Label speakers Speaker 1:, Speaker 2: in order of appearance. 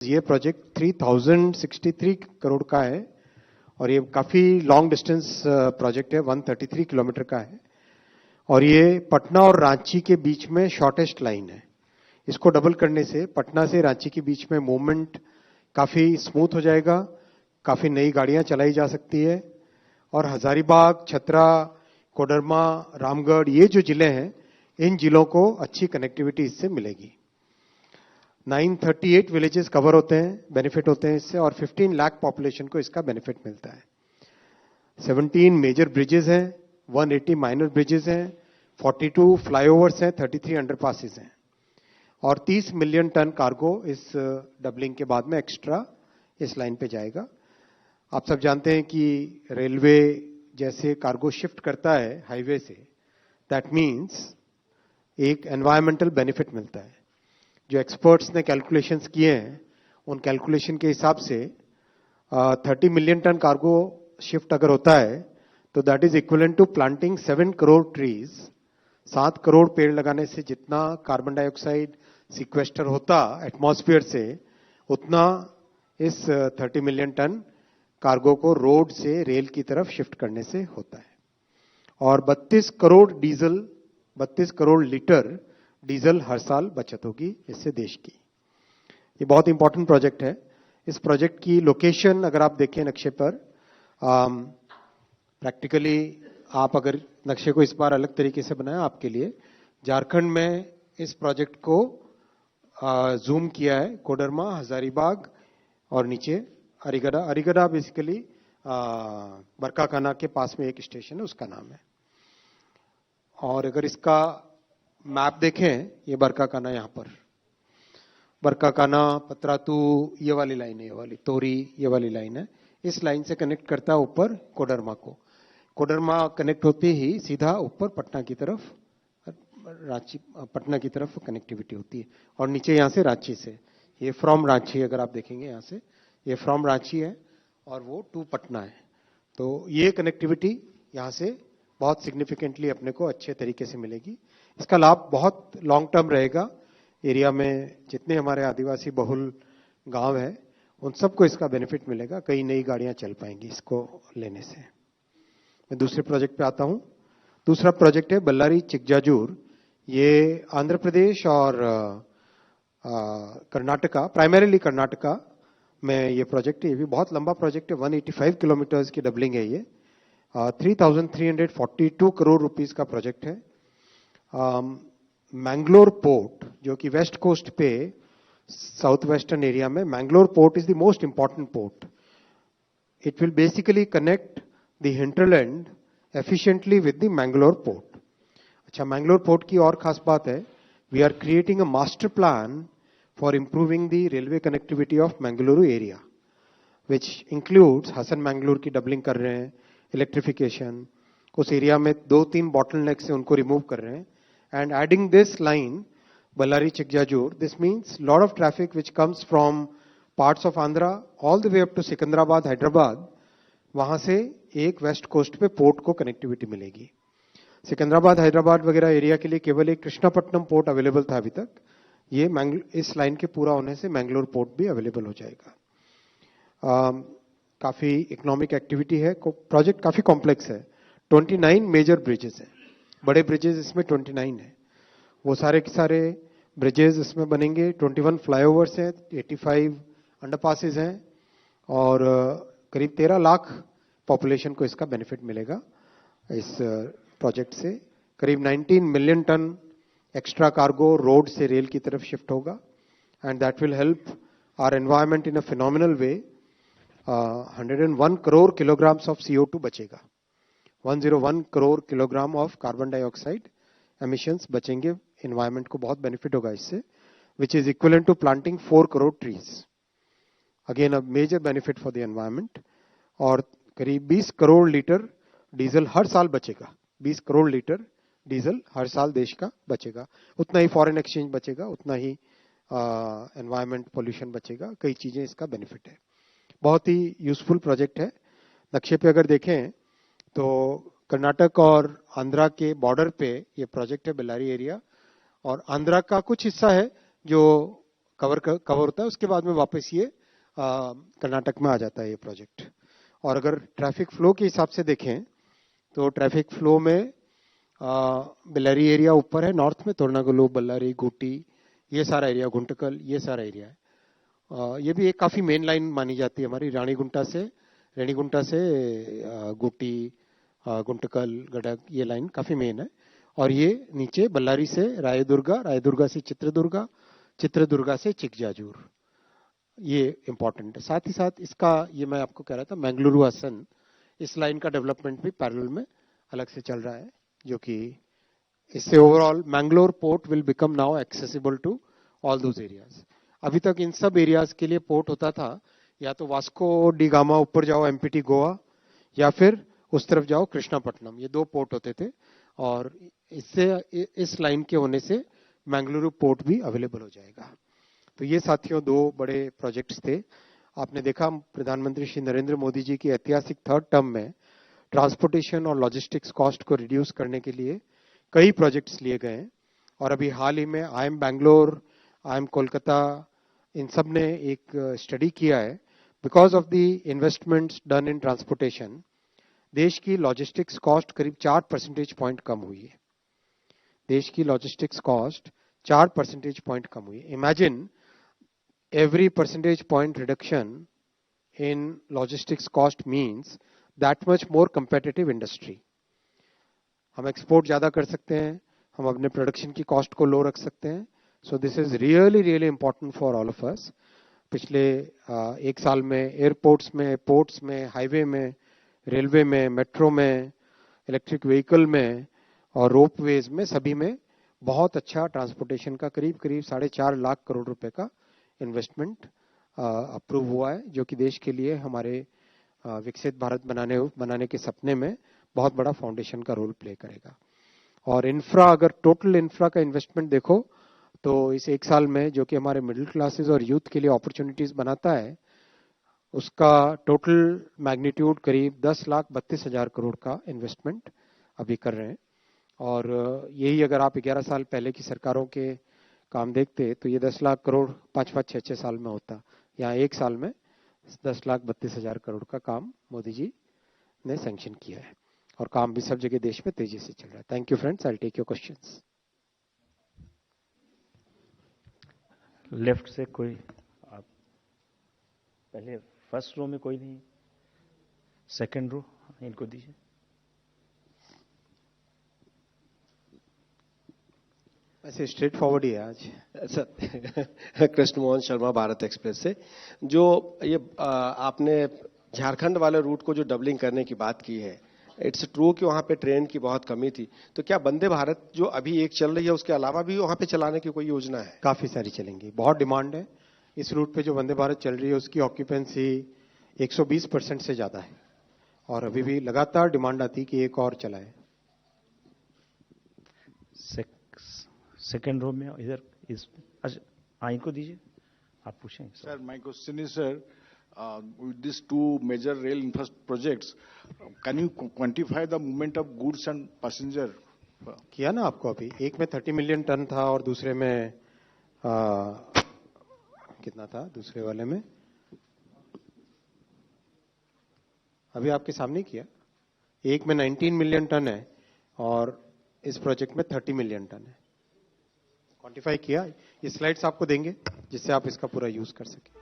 Speaker 1: ये प्रोजेक्ट 3063 करोड़ का है और ये काफी लॉन्ग डिस्टेंस प्रोजेक्ट है, 133 किलोमीटर का है और ये पटना और रांची के बीच में शॉर्टेस्ट लाइन है। इसको डबल करने से पटना से रांची के बीच में मूवमेंट काफी स्मूथ हो जाएगा, काफी नई गाड़ियां चलाई जा सकती है और हजारीबाग, छतरा, कोडरमा, रामगढ़ ये जो जिले हैं, इन जिलों को अच्छी कनेक्टिविटी इससे मिलेगी। 938 विलेजेस कवर होते हैं, बेनिफिट होते हैं इससे और 15 लाख पॉपुलेशन को इसका बेनिफिट मिलता है। 17 मेजर ब्रिजेस हैं, 180 माइनर ब्रिजेस हैं, 42 फ्लाईओवर्स हैं, 33 अंडरपासेस हैं और 30 मिलियन टन कार्गो इस डबलिंग के बाद में एक्स्ट्रा इस लाइन पे जाएगा। आप सब जानते हैं कि रेलवे जैसे कार्गो शिफ्ट करता है हाईवे से, दैट मीन्स एक एनवायरमेंटल बेनिफिट मिलता है। जो एक्सपर्ट्स ने कैलकुलेशंस किए हैं, उन कैलकुलेशन के हिसाब से 30 मिलियन टन कार्गो शिफ्ट अगर होता है तो that is equivalent to planting 7 crore trees. 7 करोड़ पेड़ लगाने से जितना कार्बन डाइऑक्साइड सिक्वेस्टर होता एटमॉस्फेयर से, उतना इस 30 मिलियन टन कार्गो को रोड से रेल की तरफ शिफ्ट करने से होता है। और 32 करोड़ लीटर डीजल हर साल बचत होगी इससे देश की। ये बहुत इंपॉर्टेंट प्रोजेक्ट है। इस प्रोजेक्ट की लोकेशन अगर आप देखें नक्शे पर, प्रैक्टिकली आप अगर नक्शे को इस बार अलग तरीके से बनाया आपके लिए, झारखंड में इस प्रोजेक्ट को जूम किया है। कोडरमा, हजारीबाग और नीचे अरिगड़ा बेसिकली बरकाकाना के पास में एक स्टेशन है, उसका नाम है। और अगर इसका मैप देखें, ये बरकाकाना, यहां पर बरकाकाना, पतरातू, ये वाली लाइन है, ये वाली तोरी, ये वाली लाइन है। इस लाइन से कनेक्ट करता है ऊपर कोडरमा को। कोडरमा कनेक्ट होते ही सीधा ऊपर पटना की तरफ, पटना की तरफ कनेक्टिविटी होती है और नीचे यहां से रांची से, ये फ्रॉम रांची, अगर आप देखेंगे यहां से ये फ्रॉम रांची है और वो टू पटना है। तो ये कनेक्टिविटी यहां से बहुत सिग्निफिकेंटली अपने को अच्छे तरीके से मिलेगी। इसका लाभ बहुत लॉन्ग टर्म रहेगा। एरिया में जितने हमारे आदिवासी बहुल गांव है, उन सबको इसका बेनिफिट मिलेगा। कई नई गाड़ियां चल पाएंगी इसको लेने से। मैं दूसरे प्रोजेक्ट पे आता हूं। दूसरा प्रोजेक्ट है बल्लारी चिकजाजूर। ये आंध्र प्रदेश और कर्नाटका, प्राइमरीली कर्नाटका में ये प्रोजेक्ट है। ये भी बहुत लंबा प्रोजेक्ट है, 185 किलोमीटर्स की डबलिंग है ये। 3,342 करोड़ रुपीस का प्रोजेक्ट है। मैंगलोर पोर्ट, जो कि वेस्ट कोस्ट पे साउथ वेस्टर्न एरिया में, Mangalore port is the most important port. It will basically connect the hinterland efficiently with the Mangalore port. अच्छा, मैंगलोर पोर्ट की और खास बात है, we are creating a master plan for improving the railway connectivity of Mangaluru area, which includes Hassan Mangalore की doubling कर रहे हैं, इलेक्ट्रिफिकेशन, उस एरिया में 2-3 बॉटलनेक से उनको रिमूव कर रहे हैं। And adding this line, Ballari Chikjajur, this means lot of traffic which comes from parts of Andhra all the way up to Secunderabad, Hyderabad, वहां से एक वेस्ट कोस्ट पे पोर्ट को कनेक्टिविटी मिलेगी। सिकंदराबाद, हैदराबाद वगैरह एरिया के लिए केवल एक कृष्णापट्टनम पोर्ट अवेलेबल था अभी तक। ये इस लाइन के पूरा होने से मैंगलोर पोर्ट भी अवेलेबल हो जाएगा। काफी इकोनॉमिक एक्टिविटी है। प्रोजेक्ट काफी कॉम्प्लेक्स है। 29 मेजर ब्रिजेस हैं, बड़े ब्रिजेस इसमें 29 है। वो सारे के सारे ब्रिजेस इसमें बनेंगे। 21 फ्लाईओवर्स हैं, 85 अंडरपासेस हैं और करीब 13 लाख पॉपुलेशन को इसका बेनिफिट मिलेगा इस प्रोजेक्ट से। करीब 19 million ton extra cargo road से रेल की तरफ शिफ्ट होगा and that will help our environment in a phenomenal way. 101 crore kilograms of CO2 बचेगा। 101 crore kilogram of carbon dioxide emissions बचेंगे। एनवायरमेंट को बहुत बेनिफिट होगा इससे, which is equivalent to planting 4 crore trees. Again a major benefit for the environment. और करीब 20 crore litre diesel हर साल बचेगा। 20 करोड़ लीटर डीजल हर साल देश का बचेगा। उतना ही फॉरेन एक्सचेंज बचेगा, उतना ही एनवायरमेंट पोल्यूशन बचेगा। कई चीजें इसका बेनिफिट है। बहुत ही यूजफुल प्रोजेक्ट है। नक्शे पे अगर देखें तो कर्नाटक और आंध्रा के बॉर्डर पे ये प्रोजेक्ट है, बेल्लारी एरिया। और आंध्रा का कुछ हिस्सा है जो कवर होता है, उसके बाद में वापस ये कर्नाटक में आ जाता है ये प्रोजेक्ट। और अगर ट्रैफिक फ्लो के हिसाब से देखें तो ट्रैफिक फ्लो में बेल्लारी एरिया ऊपर है नॉर्थ में, तोरनागुलु, बल्लारी, गुटी, ये सारा एरिया, गुंटकल, ये सारा एरिया है। ये भी एक काफी मेन लाइन मानी जाती है हमारी, रेणीगुंटा से गुटी, गुंटकल, गडक, ये लाइन काफी मेन है। और ये नीचे बल्लारी से रायदुर्गा, रायदुर्गा से चित्रदुर्गा, चित्रदुर्गा से चिकजाजूर, ये इंपॉर्टेंट है। साथ ही साथ इसका, ये मैं आपको कह रहा था, मैंगलुरु हसन, इस लाइन का डेवलपमेंट भी पैरेलल में अलग से चल रहा है, जो कि इससे overall Mangalore port will become now accessible to all those areas. अभी तक इन सब एरियाज के लिए पोर्ट होता था या तो वास्को डी गामा ऊपर जाओ एमपीटी गोवा, या फिर उस तरफ जाओ कृष्णापट्टनम, ये दो पोर्ट होते थे। और इससे, इस लाइन के होने से मैंगलुरु पोर्ट भी अवेलेबल हो जाएगा। तो ये साथियों दो बड़े प्रोजेक्ट्स थे। आपने देखा प्रधानमंत्री श्री नरेंद्र मोदी जी की ऐतिहासिक थर्ड टर्म में ट्रांसपोर्टेशन और लॉजिस्टिक्स कॉस्ट को रिड्यूस करने के लिए कई प्रोजेक्ट्स लिए गए हैं। और अभी हाल ही में I M Bangalore, I M Kolkata, इन सब ने एक स्टडी किया है, because of the investments done in transportation देश की लॉजिस्टिक्स कॉस्ट करीब 4 परसेंटेज पॉइंट कम हुई है। देश की लॉजिस्टिक्स कॉस्ट 4 परसेंटेज पॉइंट कम हुई है। Imagine every percentage point reduction in logistics cost means that much more competitive industry. हम एक्सपोर्ट ज्यादा कर सकते हैं, हम अपने प्रोडक्शन की कॉस्ट को लो रख सकते हैं। So this is really really important for all of us. पिछले एक साल में एयरपोर्ट्स में, पोर्ट्स में, हाईवे में, रेलवे में, मेट्रो में, इलेक्ट्रिक व्हीकल में और रोपवेज में, सभी में बहुत अच्छा ट्रांसपोर्टेशन का करीब 4.5 लाख करोड़ रुपए का इन्वेस्टमेंट अप्रूव हुआ है, जो कि देश के लिए हमारे विकसित भारत बनाने के सपने में बहुत बड़ा फाउंडेशन का रोल प्ले करेगा। और इंफ्रा, अगर टोटल इंफ्रा का इन्वेस्टमेंट देखो तो इस एक साल में, जो कि हमारे मिडिल क्लासेस और यूथ के लिए अपॉर्चुनिटीज बनाता है, उसका टोटल मैग्नीट्यूड करीब 10,32,000 करोड़ का इन्वेस्टमेंट अभी कर रहे हैं। और यही अगर आप 11 साल पहले की सरकारों के काम देखते तो ये 10 लाख करोड़ 5-5, 6 साल में होता। यहाँ एक साल में 10,32,000 करोड़ का काम मोदी जी ने सैंक्शन किया है, और काम भी सब जगह देश में तेजी से चल रहा है। Thank you friends, I will take your questions.
Speaker 2: Left से कोई, आप पहले फर्स्ट रो में कोई नहीं, सेकंड रो इनको दीजिए।
Speaker 1: ऐसे स्ट्रेट फॉरवर्ड ही है आज
Speaker 3: सर। कृष्ण मोहन शर्मा, भारत एक्सप्रेस से। जो ये आपने झारखंड वाले रूट को जो डबलिंग करने की बात की है, इट्स ट्रू कि वहां पे ट्रेन की बहुत कमी थी, तो क्या वंदे भारत जो अभी एक चल रही है उसके अलावा भी वहां पे चलाने की कोई योजना है?
Speaker 1: काफी सारी चलेंगी, बहुत डिमांड है इस रूट पे। जो वंदे भारत चल रही है उसकी ऑक्यूपेंसी 120% से ज्यादा है, और अभी भी लगातार डिमांड आती है कि एक और चलाए।
Speaker 2: सेकेंड रो में इधर इस, अच्छा इनको दीजिए, आप पूछेंगे।
Speaker 4: Sir, my question is sir, with these two major rail infrastructure projects, can you quantify the movement of goods and passenger?
Speaker 1: किया ना आपको अभी, एक में 30 मिलियन टन था और दूसरे में कितना था, दूसरे वाले में अभी आपके सामने किया। एक में 19 मिलियन टन है और इस प्रोजेक्ट में 30 मिलियन टन है। क्वांटिफाई किया, ये स्लाइड्स आपको देंगे जिससे आप इसका पूरा यूज कर सकें।